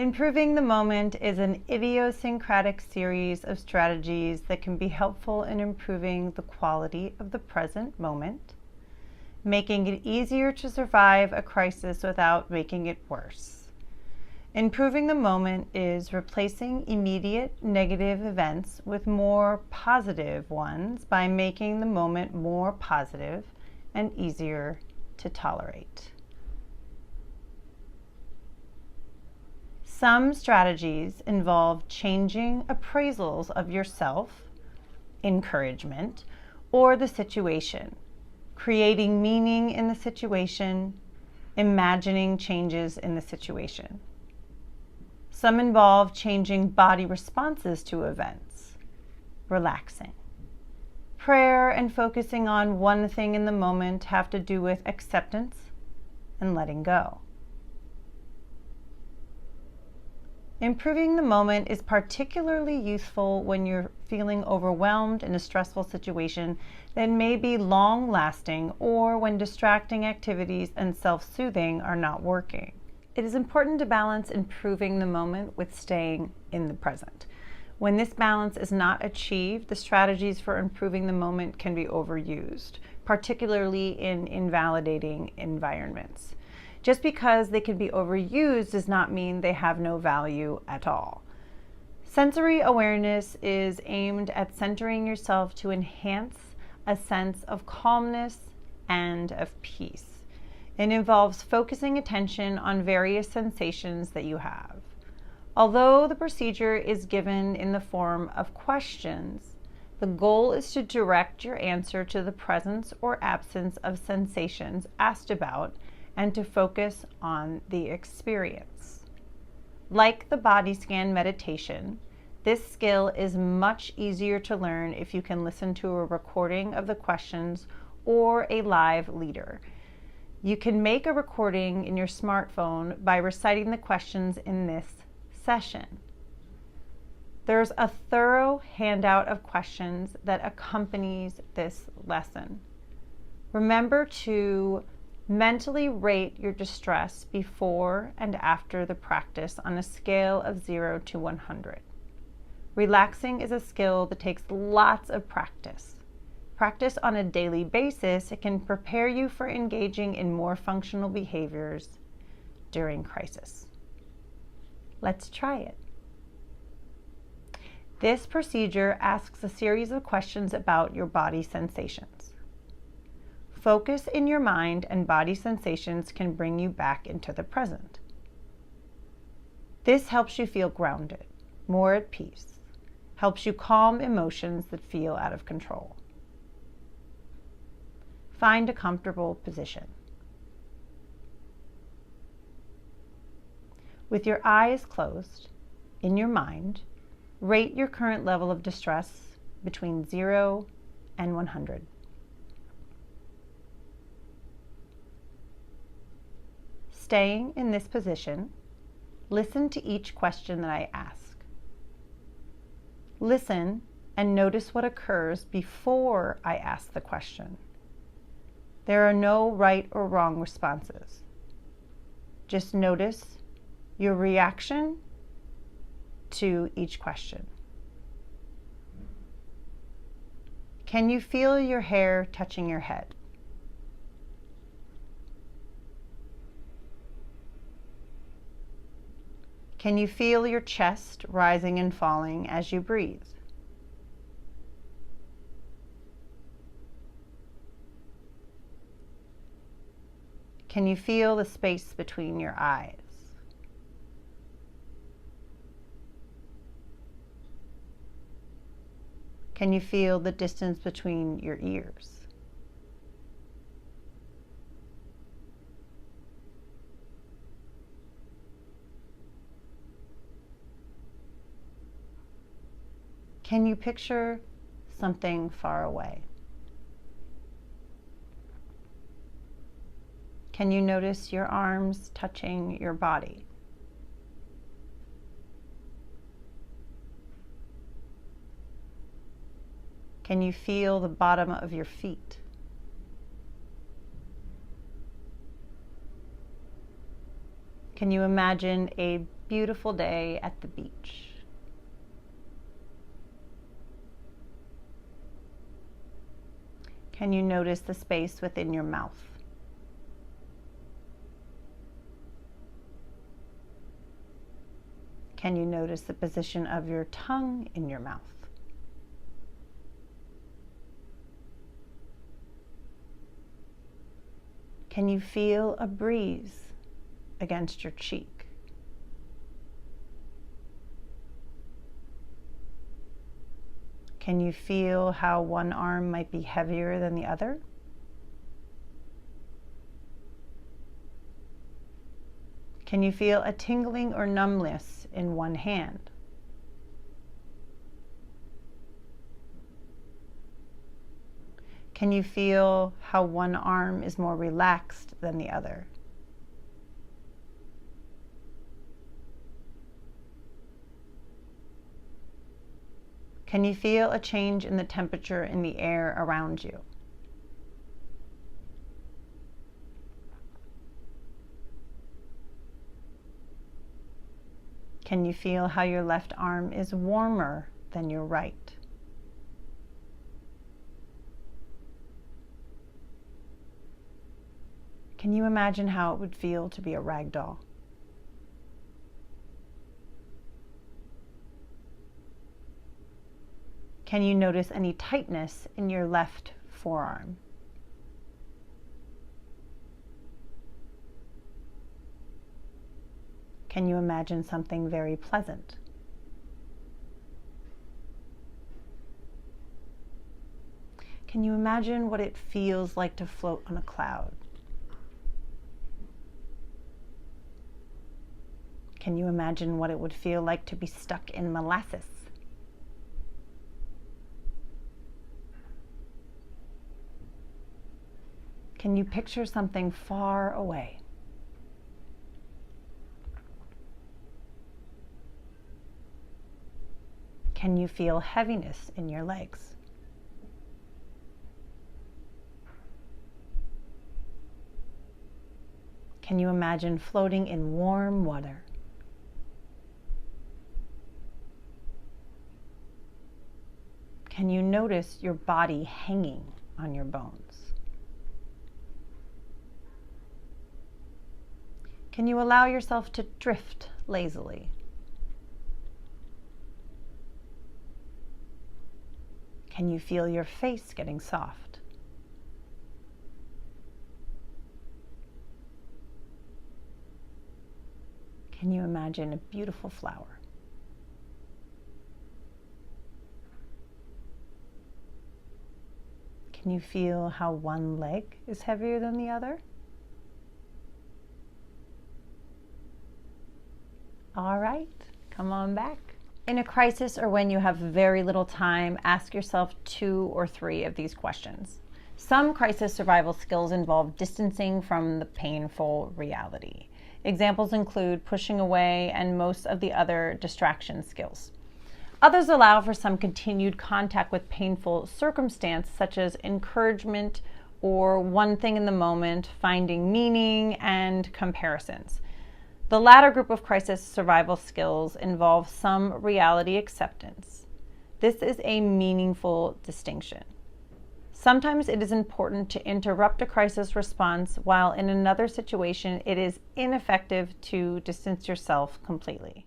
Improving the moment is an idiosyncratic series of strategies that can be helpful in improving the quality of the present moment, making it easier to survive a crisis without making it worse. Improving the moment is replacing immediate negative events with more positive ones by making the moment more positive and easier to tolerate. Some strategies involve changing appraisals of yourself, encouragement, or the situation, creating meaning in the situation, imagining changes in the situation. Some involve changing body responses to events, relaxing. Prayer and focusing on one thing in the moment have to do with acceptance and letting go. Improving the moment is particularly useful when you're feeling overwhelmed in a stressful situation that may be long-lasting or when distracting activities and self-soothing are not working. It is important to balance improving the moment with staying in the present. When this balance is not achieved, the strategies for improving the moment can be overused, particularly in invalidating environments. Just because they can be overused does not mean they have no value at all. Sensory awareness is aimed at centering yourself to enhance a sense of calmness and of peace. It involves focusing attention on various sensations that you have. Although the procedure is given in the form of questions, the goal is to direct your answer to the presence or absence of sensations asked about and to focus on the experience. Like the body scan meditation, this skill is much easier to learn if you can listen to a recording of the questions or a live leader. You can make a recording in your smartphone by reciting the questions in this session. There's a thorough handout of questions that accompanies this lesson. Remember to mentally rate your distress before and after the practice on a scale of 0 to 100. Relaxing is a skill that takes lots of practice. Practice on a daily basis, it can prepare you for engaging in more functional behaviors during crisis. Let's try it. This procedure asks a series of questions about your body sensations. Focus in your mind and body sensations can bring you back into the present. This helps you feel grounded, more at peace, helps you calm emotions that feel out of control. Find a comfortable position. With your eyes closed, in your mind, rate your current level of distress between 0 and 100. Staying in this position, listen to each question that I ask. Listen and notice what occurs before I ask the question. There are no right or wrong responses. Just notice your reaction to each question. Can you feel your hair touching your head? Can you feel your chest rising and falling as you breathe? Can you feel the space between your eyes? Can you feel the distance between your ears? Can you picture something far away? Can you notice your arms touching your body? Can you feel the bottom of your feet? Can you imagine a beautiful day at the beach. Can you notice the space within your mouth? Can you notice the position of your tongue in your mouth? Can you feel a breeze against your cheek? Can you feel how one arm might be heavier than the other? Can you feel a tingling or numbness in one hand? Can you feel how one arm is more relaxed than the other? Can you feel a change in the temperature in the air around you? Can you feel how your left arm is warmer than your right? Can you imagine how it would feel to be a rag doll? Can you notice any tightness in your left forearm? Can you imagine something very pleasant? Can you imagine what it feels like to float on a cloud? Can you imagine what it would feel like to be stuck in molasses? Can you picture something far away? Can you feel heaviness in your legs? Can you imagine floating in warm water? Can you notice your body hanging on your bones? Can you allow yourself to drift lazily? Can you feel your face getting soft? Can you imagine a beautiful flower? Can you feel how one leg is heavier than the other? All right, come on back. In a crisis or when you have very little time, ask yourself 2 or 3 of these questions. Some crisis survival skills involve distancing from the painful reality. Examples include pushing away and most of the other distraction skills. Others allow for some continued contact with painful circumstance, such as encouragement or one thing in the moment, finding meaning, and comparisons. The latter group of crisis survival skills involve some reality acceptance. This is a meaningful distinction. Sometimes it is important to interrupt a crisis response, while in another situation it is ineffective to distance yourself completely.